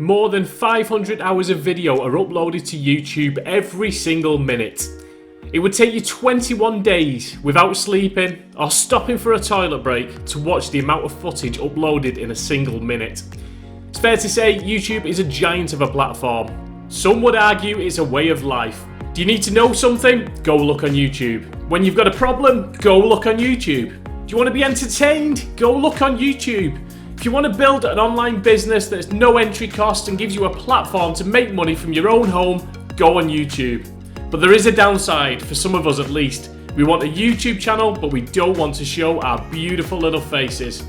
More than 500 hours of video are uploaded to YouTube every single minute. It would take you 21 days without sleeping or stopping for a toilet break to watch the amount of footage uploaded in a single minute. It's fair to say YouTube is a giant of a platform. Some would argue it's a way of life. Do you need to know something? Go look on YouTube. When you've got a problem, go look on YouTube. Do you want to be entertained? Go look on YouTube. If you want to build an online business that's no entry cost and gives you a platform to make money from your own home, go on YouTube. But there is a downside, for some of us at least. We want a YouTube channel, but we don't want to show our beautiful little faces.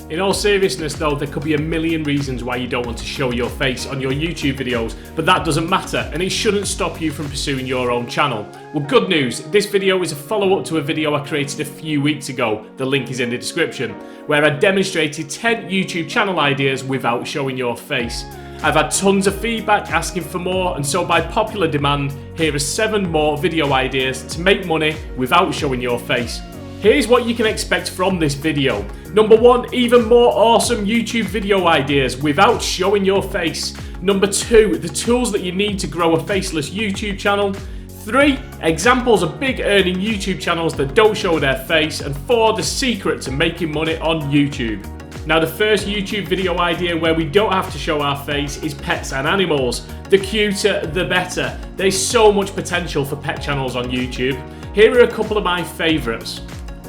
In all seriousness though, there could be a million reasons why you don't want to show your face on your YouTube videos, but that doesn't matter, and it shouldn't stop you from pursuing your own channel. Well, good news, this video is a follow-up to a video I created a few weeks ago, the link is in the description, where I demonstrated 10 YouTube channel ideas without showing your face. I've had tons of feedback asking for more, and so by popular demand, here are 7 more video ideas to make money without showing your face. Here's what you can expect from this video. Number 1, even more awesome YouTube video ideas without showing your face. Number 2, the tools that you need to grow a faceless YouTube channel. 3, examples of big earning YouTube channels that don't show their face. And 4, the secret to making money on YouTube. Now, the first YouTube video idea where we don't have to show our face is pets and animals. The cuter, the better. There's so much potential for pet channels on YouTube. Here are a couple of my favourites.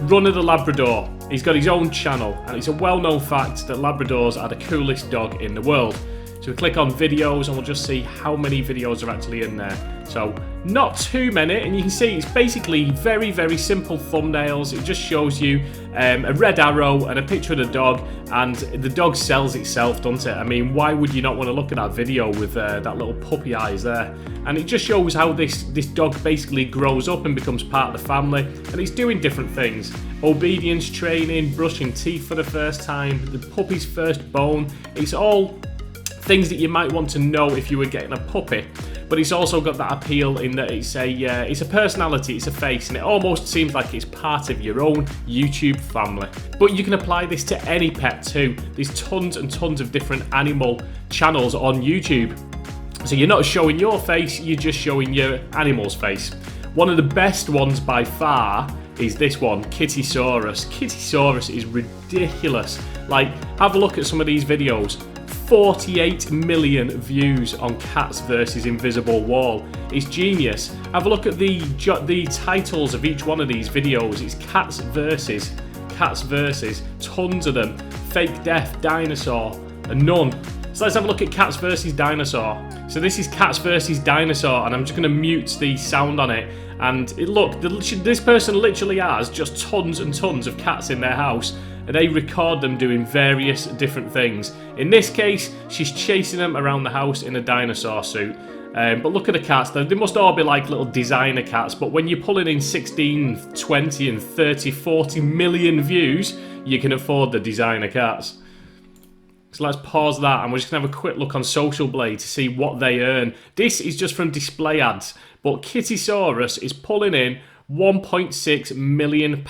Runner the Labrador. He's got his own channel, and it's a well-known fact that Labradors are the coolest dog in the world. So we click on videos and we'll just see how many videos are actually in there. So not too many, and you can see it's basically very, very simple thumbnails. It just shows you a red arrow and a picture of the dog, and the dog sells itself, doesn't it? I mean, why would you not want to look at that video with that little puppy eyes there? And it just shows how this dog basically grows up and becomes part of the family, and it's doing different things. Obedience training, brushing teeth for the first time, the puppy's first bone. It's all things that you might want to know if you were getting a puppy, but it's also got that appeal in that it's a personality, it's a face, and it almost seems like it's part of your own YouTube family. But you can apply this to any pet too. There's tons and tons of different animal channels on YouTube. So you're not showing your face, you're just showing your animal's face. One of the best ones by far is this one, Kittysaurus. Kittysaurus is ridiculous. Like, have a look at some of these videos. 48 million views on Cats versus Invisible Wall. It's genius. Have a look at the titles of each one of these videos. It's Cats versus, tons of them. Fake death, dinosaur, and none. So let's have a look at Cats versus Dinosaur. So this is Cats versus Dinosaur, and I'm just going to mute the sound on it. And this person literally has just tons and tons of cats in their house, and they record them doing various different things. In this case, she's chasing them around the house in a dinosaur suit. But look at the cats, they must all be like little designer cats, but when you're pulling in 16, 20 and 30, 40 million views, you can afford the designer cats. So let's pause that, and we're just going to have a quick look on Social Blade to see what they earn. This is just from display ads, but Kittysaurus is pulling in £1.6 million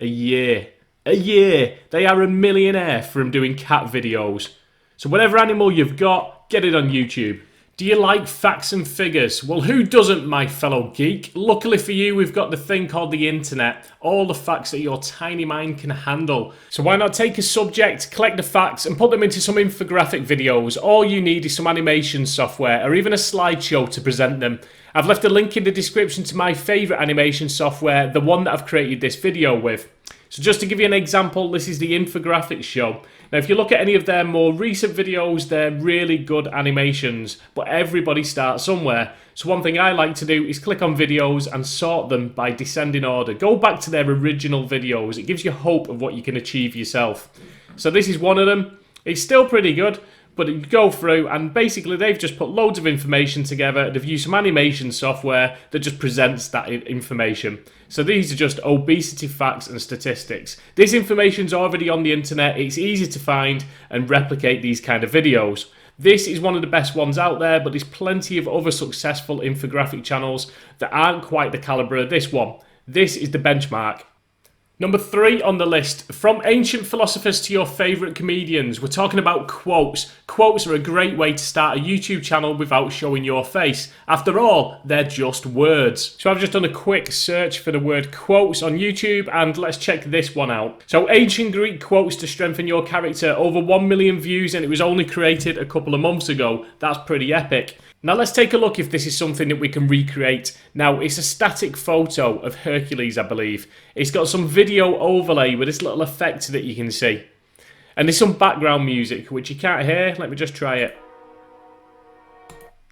a year. A year! They are a millionaire from doing cat videos. So whatever animal you've got, get it on YouTube. Do you like facts and figures? Well, who doesn't, my fellow geek? Luckily for you, we've got the thing called the internet. All the facts that your tiny mind can handle. So why not take a subject, collect the facts, and put them into some infographic videos? All you need is some animation software, or even a slideshow to present them. I've left a link in the description to my favourite animation software, the one that I've created this video with. So just to give you an example, this is the Infographics show. Now, if you look at any of their more recent videos, they're really good animations, but everybody starts somewhere. So one thing I like to do is click on videos and sort them by descending order. Go back to their original videos. It gives you hope of what you can achieve yourself. So this is one of them. It's still pretty good, but you go through and basically they've just put loads of information together. They've used some animation software that just presents that information. So these are just obesity facts and statistics. This information's already on the internet. It's easy to find and replicate these kind of videos. This is one of the best ones out there, but there's plenty of other successful infographic channels that aren't quite the caliber of this one. This is the benchmark. Number 3 on the list, from ancient philosophers to your favourite comedians, we're talking about quotes. Quotes are a great way to start a YouTube channel without showing your face. After all, they're just words. So I've just done a quick search for the word quotes on YouTube, and let's check this one out. So ancient Greek quotes to strengthen your character, over 1 million views, and it was only created a couple of months ago. That's pretty epic. Now let's take a look if this is something that we can recreate. Now it's a static photo of Hercules, I believe. It's got some video overlay with this little effect that you can see. And there's some background music, which you can't hear. Let me just try it.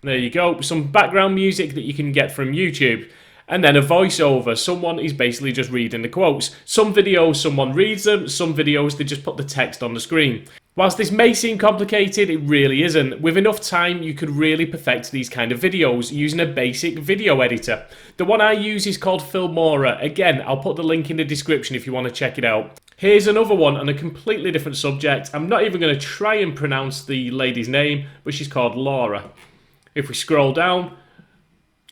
There you go, some background music that you can get from YouTube. And then a voiceover, someone is basically just reading the quotes. Some videos someone reads them, some videos they just put the text on the screen. Whilst this may seem complicated, it really isn't. With enough time, you could really perfect these kind of videos using a basic video editor. The one I use is called Filmora. Again, I'll put the link in the description if you want to check it out. Here's another one on a completely different subject. I'm not even going to try and pronounce the lady's name, but she's called Laura. If we scroll down,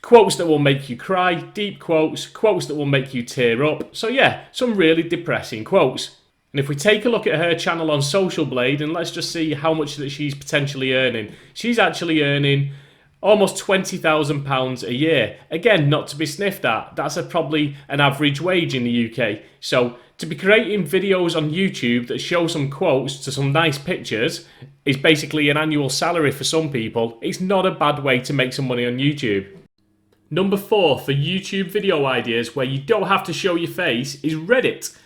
quotes that will make you cry, deep quotes, quotes that will make you tear up. So yeah, some really depressing quotes. And if we take a look at her channel on Social Blade, and let's just see how much that she's potentially earning. She's actually earning almost £20,000 a year. Again, not to be sniffed at. That's probably an average wage in the UK. So to be creating videos on YouTube that show some quotes to some nice pictures is basically an annual salary for some people. It's not a bad way to make some money on YouTube. Number 4 for YouTube video ideas where you don't have to show your face is Reddit.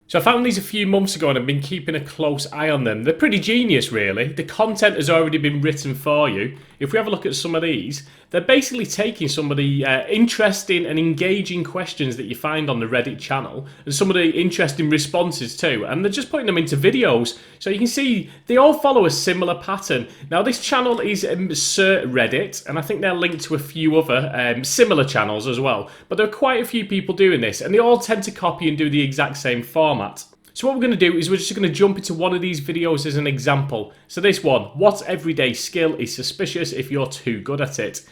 So I found these a few months ago and I've been keeping a close eye on them. They're pretty genius really. The content has already been written for you. If we have a look at some of these, they're basically taking some of the interesting and engaging questions that you find on the Reddit channel and some of the interesting responses too, and they're just putting them into videos. So you can see they all follow a similar pattern. Now this channel is Sir Reddit, and I think they're linked to a few other similar channels as well. But there are quite a few people doing this, and they all tend to copy and do the exact same format. So what we're going to do is we're just going to jump into one of these videos as an example. So this one, what everyday skill is suspicious if you're too good at it?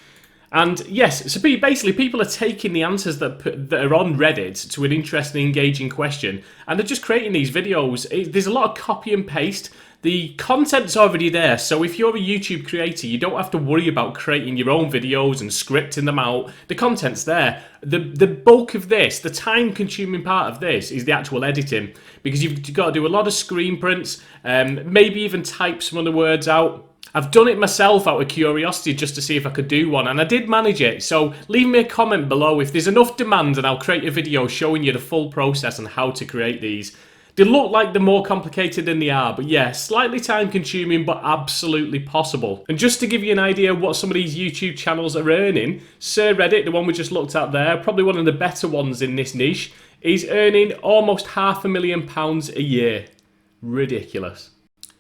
And yes, so basically people are taking the answers that are on Reddit to an interesting, engaging question, and they're just creating these videos. There's a lot of copy and paste. The content's already there, so if you're a YouTube creator, you don't have to worry about creating your own videos and scripting them out. The content's there. The bulk of this, the time-consuming part of this, is the actual editing, because you've got to do a lot of screen prints, maybe even type some of the words out. I've done it myself out of curiosity just to see if I could do one, and I did manage it. So leave me a comment below if there's enough demand, and I'll create a video showing you the full process and how to create these. They look like they're more complicated than they are, but yeah, slightly time consuming, but absolutely possible. And just to give you an idea what some of these YouTube channels are earning, Sir Reddit, the one we just looked at there, probably one of the better ones in this niche, is earning almost £500,000 a year. Ridiculous.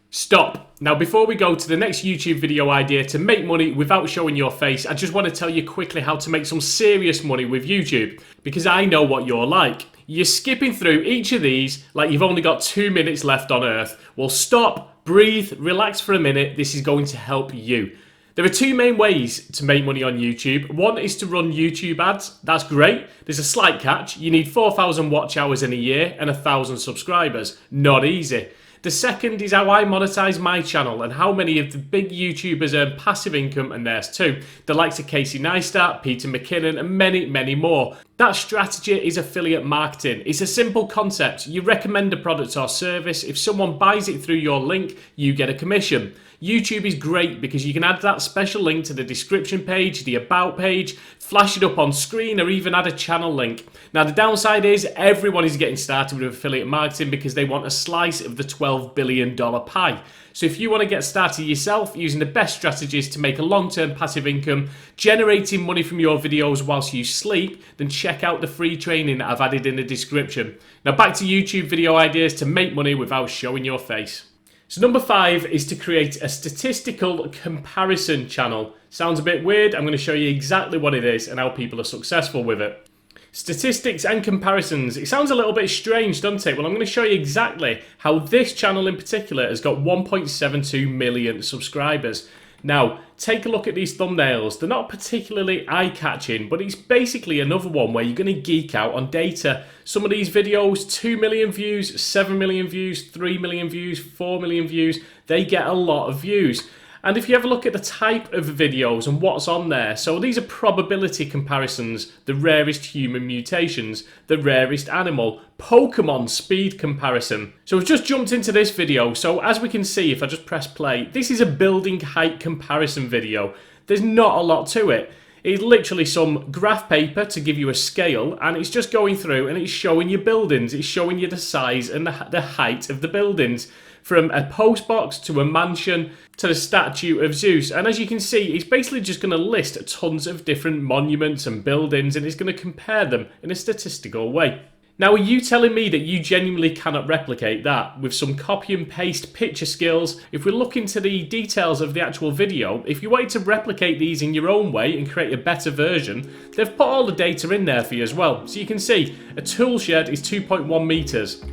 Stop. Now before we go to the next YouTube video idea to make money without showing your face, I just want to tell you quickly how to make some serious money with YouTube, because I know what you're like. You're skipping through each of these like you've only got 2 minutes left on Earth. Well, stop, breathe, relax for a minute. This is going to help you. There are 2 main ways to make money on YouTube. One is to run YouTube ads. That's great. There's a slight catch. You need 4,000 watch hours in a year and 1,000 subscribers. Not easy. The second is how I monetize my channel and how many of the big YouTubers earn passive income, and theirs too. The likes of Casey Neistat, Peter McKinnon, and many, many more. That strategy is affiliate marketing. It's a simple concept. You recommend a product or service. If someone buys it through your link, you get a commission. YouTube is great because you can add that special link to the description page, the about page, flash it up on screen, or even add a channel link. Now the downside is everyone is getting started with affiliate marketing because they want a slice of the $12 billion pie. So if you want to get started yourself using the best strategies to make a long-term passive income, generating money from your videos whilst you sleep, then check out the free training that I've added in the description. Now back to YouTube video ideas to make money without showing your face. So number 5 is to create a statistical comparison channel. Sounds a bit weird. I'm going to show you exactly what it is and how people are successful with it. Statistics and comparisons. It sounds a little bit strange, doesn't it? Well, I'm going to show you exactly how this channel in particular has got 1.72 million subscribers. Now, take a look at these thumbnails. They're not particularly eye-catching, but it's basically another one where you're going to geek out on data. Some of these videos, 2 million views, 7 million views, 3 million views, 4 million views, they get a lot of views. And if you have a look at the type of videos and what's on there, so these are probability comparisons, the rarest human mutations, the rarest animal, Pokemon speed comparison. So we've just jumped into this video, so as we can see, if I just press play, this is a building height comparison video. There's not a lot to it. It's literally some graph paper to give you a scale, and it's just going through and it's showing you buildings, it's showing you the size and the height of the buildings. From a post box to a mansion to the statue of Zeus. And as you can see, it's basically just going to list tons of different monuments and buildings, and it's going to compare them in a statistical way. Now, are you telling me that you genuinely cannot replicate that with some copy and paste picture skills? If we look into the details of the actual video, if you wanted to replicate these in your own way and create a better version, they've put all the data in there for you as well. So you can see a tool shed is 2.1 meters.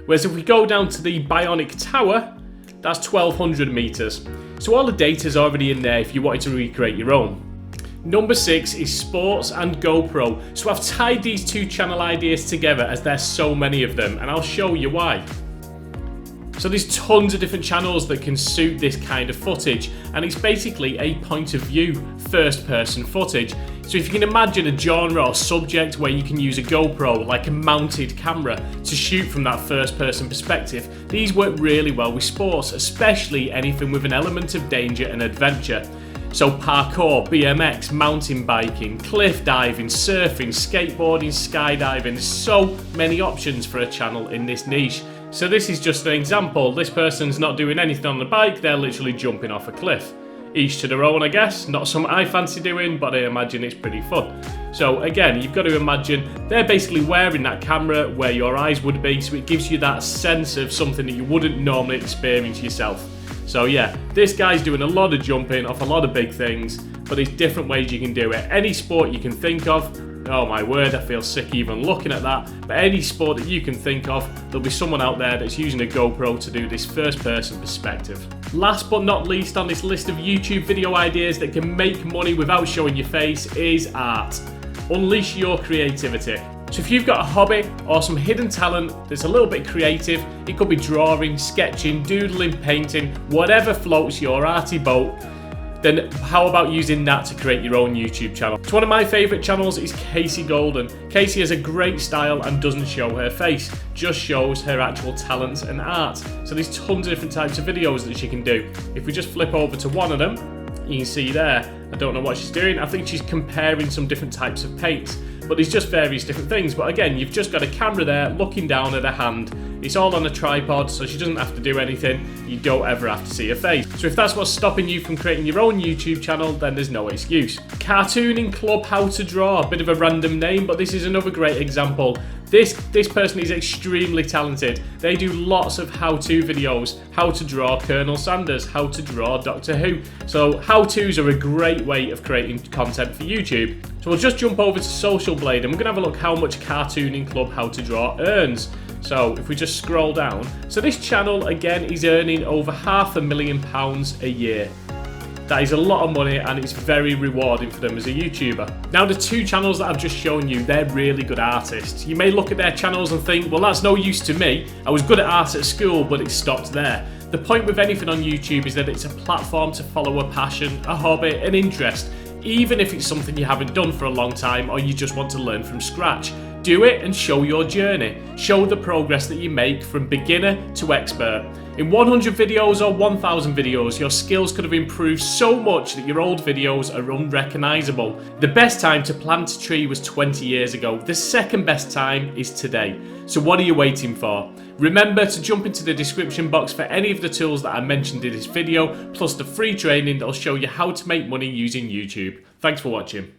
Whereas if we go down to the Bionic Tower, that's 1200 meters. So all the data is already in there if you wanted to recreate your own. Number 6 is sports and GoPro. So I've tied these two channel ideas together as there's so many of them, and I'll show you why. So there's tons of different channels that can suit this kind of footage, and it's basically a point of view first person footage. So if you can imagine a genre or subject where you can use a GoPro, like a mounted camera, to shoot from that first person perspective, these work really well with sports, especially anything with an element of danger and adventure. So parkour, BMX, mountain biking, cliff diving, surfing, skateboarding, skydiving, there's so many options for a channel in this niche. So this is just an example. This person's not doing anything on the bike, they're literally jumping off a cliff. Each to their own, I guess. Not something I fancy doing, but I imagine it's pretty fun. So again, you've got to imagine they're basically wearing that camera where your eyes would be, so it gives you that sense of something that you wouldn't normally experience yourself. So yeah, this guy's doing a lot of jumping off a lot of big things, but there's different ways you can do it. Any sport you can think of, oh my word, I feel sick even looking at that, but any sport that you can think of, there'll be someone out there that's using a GoPro to do this first person perspective. Last but not least on this list of YouTube video ideas that can make money without showing your face is art. Unleash your creativity. So if you've got a hobby or some hidden talent that's a little bit creative, it could be drawing, sketching, doodling, painting, whatever floats your arty boat, then how about using that to create your own YouTube channel? So one of my favourite channels is Casey Golden. Casey has a great style and doesn't show her face, just shows her actual talents and art. So there's tons of different types of videos that she can do. If we just flip over to one of them, you can see there, I don't know what she's doing. I think she's comparing some different types of paints, but there's just various different things. But again, you've just got a camera there looking down at her hand. It's all on a tripod, so she doesn't have to do anything. You don't ever have to see her face. So if that's what's stopping you from creating your own YouTube channel, then there's no excuse. Cartooning Club How to Draw, a bit of a random name, but this is another great example. This person is extremely talented. They do lots of how-to videos, how to draw Colonel Sanders, how to draw Doctor Who. So how-tos are a great way of creating content for YouTube. So we'll just jump over to Social Blade and we're gonna have a look how much Cartooning Club How to Draw earns. So if we just scroll down, so this channel again is earning over £500,000 a year. That is a lot of money and it's very rewarding for them as a YouTuber. Now the two channels that I've just shown you, they're really good artists. You may look at their channels and think, well, that's no use to me. I was good at art at school, but it stopped there. The point with anything on YouTube is that it's a platform to follow a passion, a hobby, an interest, even if it's something you haven't done for a long time or you just want to learn from scratch. Do it and show your journey. Show the progress that you make from beginner to expert. In 100 videos or 1,000 videos, your skills could have improved so much that your old videos are unrecognisable. The best time to plant a tree was 20 years ago. The second best time is today. So what are you waiting for? Remember to jump into the description box for any of the tools that I mentioned in this video, plus the free training that'll show you how to make money using YouTube. Thanks for watching.